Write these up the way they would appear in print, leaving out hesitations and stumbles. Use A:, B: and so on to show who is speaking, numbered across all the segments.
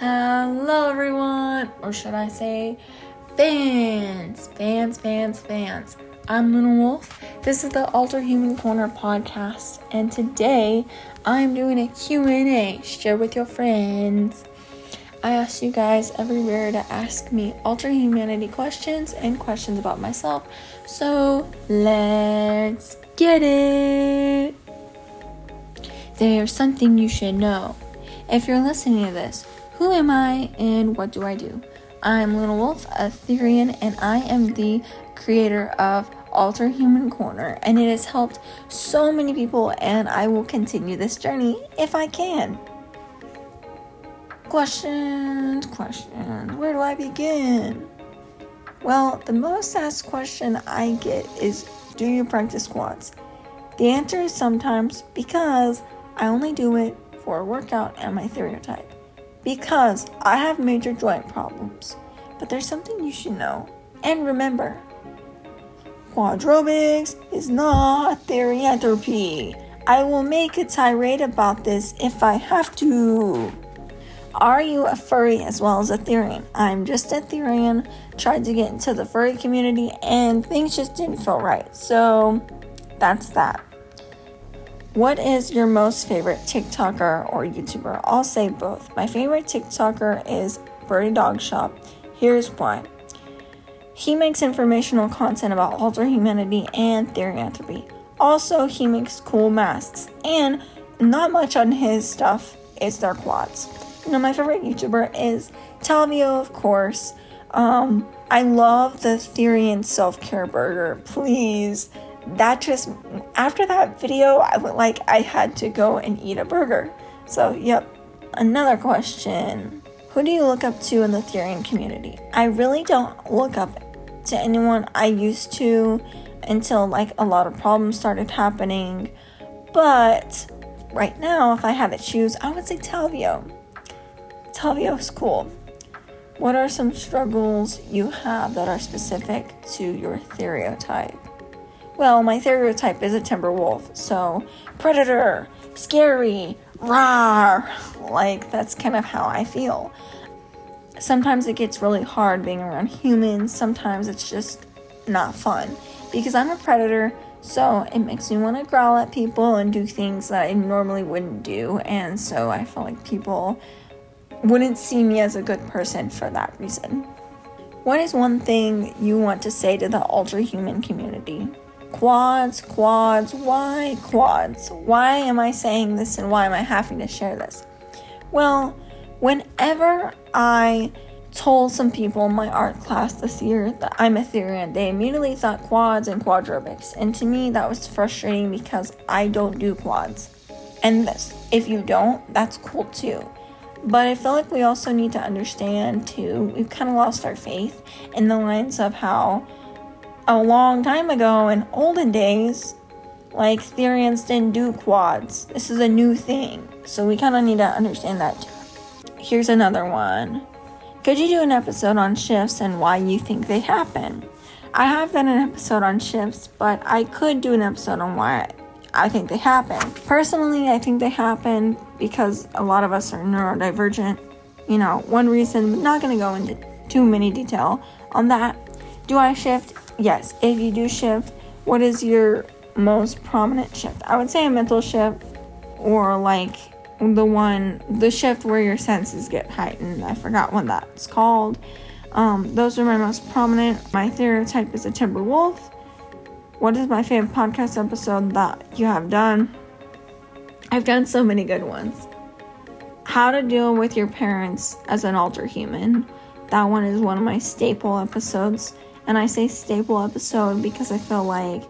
A: Hello everyone, or should I say fans. I'm Luna Wolf. This is the Alter Human Corner podcast, and today I'm doing a Q&A, share with your friends. I asked you guys everywhere to ask me alter humanity questions and questions about myself, so let's get it. There's something you should know. If you're listening to this, who am I and what do I do? I'm Luna Wolf, a Therian, and I am the creator of Alter Human Corner, and it has helped so many people, and I will continue this journey if I can. Question, where do I begin? Well, the most asked question I get is, do you practice squats? The answer is sometimes, because I only do it for a workout and my stereotype. Because I have major joint problems. But there's something you should know. And remember, quadrobics is not therianthropy. I will make a tirade about this if I have to. Are you a furry as well as a Therian? I'm just a Therian, tried to get into the furry community, and things just didn't feel right. So, that's that. What is your most favorite TikToker or YouTuber? I'll say both. My favorite TikToker is BirdyDogs. Here's why. He makes informational content about alter humanity and therianthropy. Also, he makes cool masks. And not much on his stuff is their quads. My favorite YouTuber is Talviyö, of course. I love the Therian self-care burger. Please. After that video, I had to go and eat a burger. So, yep. Another question. Who do you look up to in the Therian community? I really don't look up to anyone. I used to until a lot of problems started happening. But right now, if I had to choose, I would say Talviyö. Talviyö is cool. What are some struggles you have that are specific to your stereotype? Well, my stereotype is a timber wolf, so predator, scary, rawr. That's kind of how I feel. Sometimes it gets really hard being around humans. Sometimes it's just not fun because I'm a predator, so it makes me want to growl at people and do things that I normally wouldn't do, and so I feel like people wouldn't see me as a good person for that reason. What is one thing you want to say to the ultra human community? Quads, why quads? Why am I saying this and why am I having to share this? Well, whenever I told some people in my art class this year that I'm a Therian, they immediately thought quads and quadrobics. And to me, that was frustrating because I don't do quads. And if you don't, that's cool too. But I feel like we also need to understand too, we've kind of lost our faith in the lines of how a long time ago in olden days, Therians didn't do quads. This is a new thing. So we kind of need to understand that too. Here's another one. Could you do an episode on shifts and why you think they happen? I have done an episode on shifts, but I could do an episode on why I think they happen. Personally, I think they happen because a lot of us are neurodivergent. One reason, but not going to go into too many detail on that. Do I shift? Yes. If you do shift, what is your most prominent shift? I would say a mental shift, or the shift where your senses get heightened. I forgot what that's called. Those are my most prominent. My stereotype is a timber wolf. What is my favorite podcast episode that you have done? I've done so many good ones. How to deal with your parents as an alter human. That one is one of my staple episodes. And I say staple episode because I feel like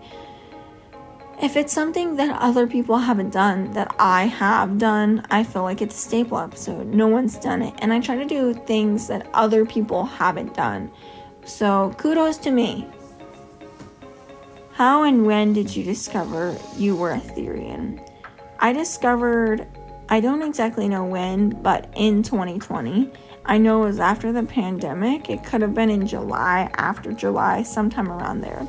A: if it's something that other people haven't done that I have done, I feel like it's a staple episode. No one's done it. And I try to do things that other people haven't done. So kudos to me. How and when did you discover you were a Therian? I don't exactly know when, but in 2020. I know it was after the pandemic. It could have been in July, after July, sometime around there.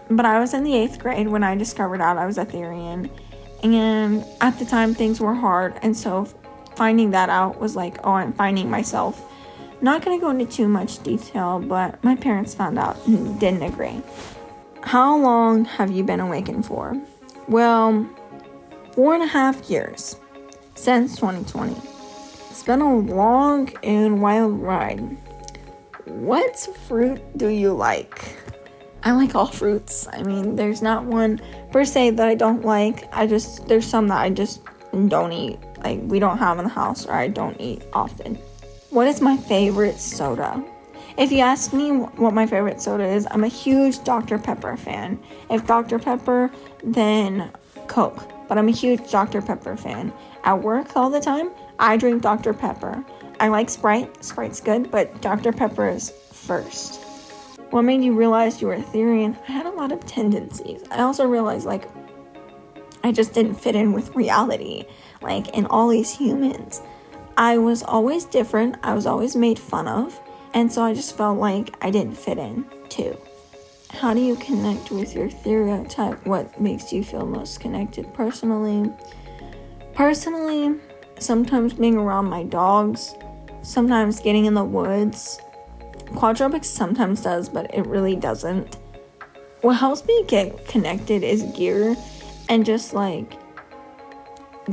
A: But I was in the 8th grade when I discovered out I was a Therian. And at the time, things were hard. And so finding that out was like, oh, I'm finding myself. Not going to go into too much detail, but my parents found out and didn't agree. How long have you been awakened for? Well, 4.5 years since 2020. It's been a long and wild ride. What fruit do you like? I like all fruits. I mean, there's not one per se that I don't like. There's some that I just don't eat. Like, we don't have in the house, or I don't eat often. What is my favorite soda? If you ask me what my favorite soda is, I'm a huge Dr. Pepper fan. If Dr. Pepper, then Coke. But I'm a huge Dr. Pepper fan. At work all the time, I drink Dr. Pepper. I like Sprite. Sprite's good, but Dr. Pepper is first. What made you realize you were Etherean? I had a lot of tendencies. I also realized, like, I just didn't fit in with reality, like, in all these humans. I was always different. I was always made fun of. And so I just felt like I didn't fit in, too. How do you connect with your stereotype? What makes you feel most connected personally? Personally, sometimes being around my dogs, sometimes getting in the woods. Quadropics sometimes does, but it really doesn't. What helps me get connected is gear and just, like,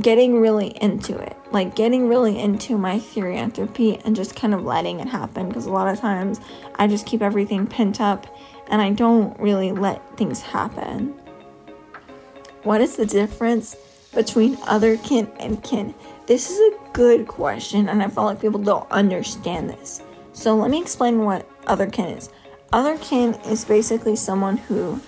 A: getting really into it. Like, getting really into my therianthropy and just kind of letting it happen. Because a lot of times, I just keep everything pent up and I don't really let things happen. What is the difference between other kin and kin? This is a good question, and I feel like people don't understand this. So let me explain what other kin is. Other kin is basically someone who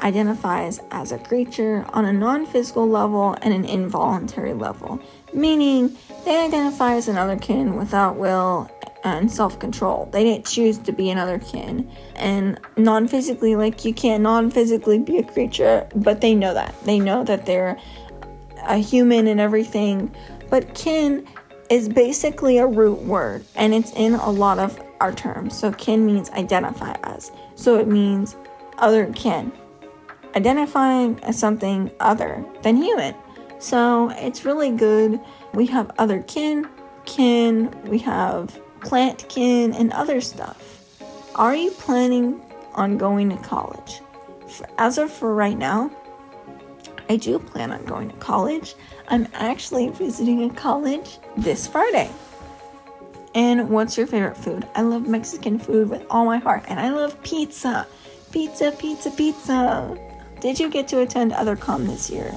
A: identifies as a creature on a non-physical level and an involuntary level, meaning they identify as another kin without will and self-control. They didn't choose to be another kin. And non-physically, like, you can't non-physically be a creature, but they know that. They know that they're a human and everything. But kin is basically a root word, and it's in a lot of our terms. So kin means identify as. So it means other kin, identifying as something other than human. So it's really good. We have other kin, we have plant kin, and other stuff. Are you planning on going to college? As of for right now, I do plan on going to college. I'm actually visiting a college this Friday. And what's your favorite food? I love Mexican food with all my heart, and I love pizza. Pizza. Did you get to attend OtherCon this year?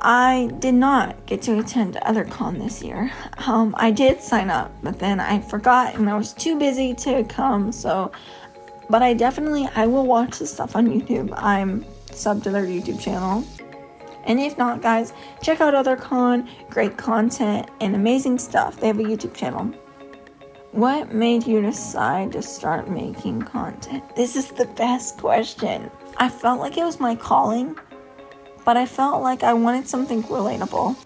A: I did not get to attend OtherCon this year. I did sign up, but then I forgot and I was too busy to come. But I will watch the stuff on YouTube. I'm subbed to their YouTube channel. And if not, guys, check out OtherCon. Great content and amazing stuff. They have a YouTube channel. What made you decide to start making content? This is the best question. I felt like it was my calling, but I felt like I wanted something relatable.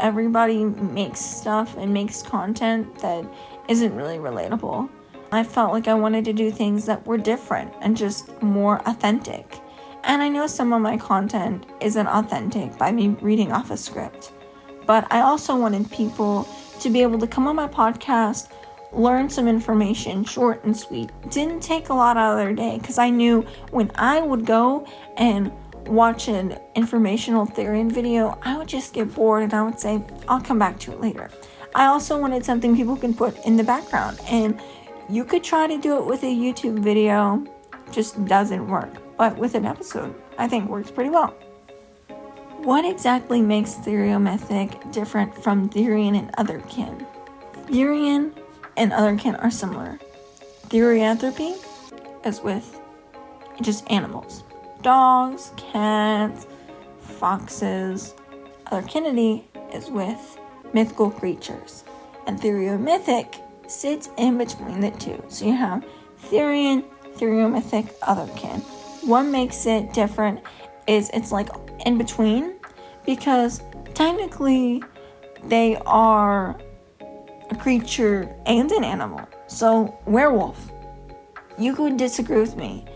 A: Everybody makes stuff and makes content that isn't really relatable. I felt like I wanted to do things that were different and just more authentic. And I know some of my content isn't authentic by me reading off a script, but I also wanted people to be able to come on my podcast, learn some information, short and sweet. Didn't take a lot out of their day, because I knew when I would go and watch an informational Therian video, I would just get bored and I would say, I'll come back to it later. I also wanted something people can put in the background, and you could try to do it with a YouTube video, just doesn't work. But with an episode, I think works pretty well. What exactly makes Theriomythic different from Therian and other kin? Therian and other kin are similar. Therianthropy is with just animals. Dogs, cats, foxes. Otherkinity is with mythical creatures. And Theriomythic sits in between the two. So you have Therian, Theriomythic, otherkin. What makes it different is it's like in between, because technically they are a creature and an animal. So werewolf, you could disagree with me.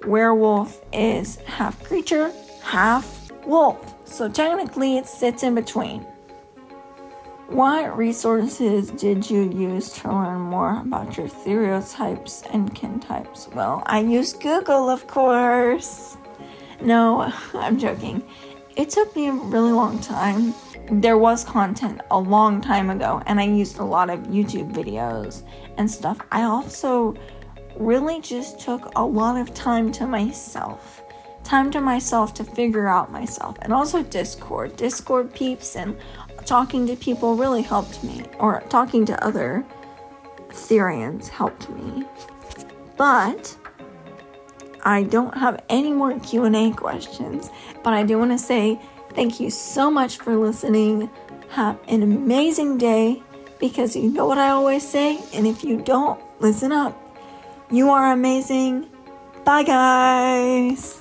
A: Werewolf is half creature, half wolf. So technically it sits in between. What resources did you use to learn more about your stereotypes and kin types? Well, I used Google, of course. No, I'm joking. It took me a really long time. There was content a long time ago, and I used a lot of YouTube videos and stuff. I also really just took a lot of time to myself to figure out myself. And also Discord peeps and talking to people really helped me, or talking to other Therians helped me. But I don't have any more Q&A questions, but I do want to say thank you so much for listening. Have an amazing day, because you know what I always say, and if you don't, listen up. You are amazing. Bye, guys.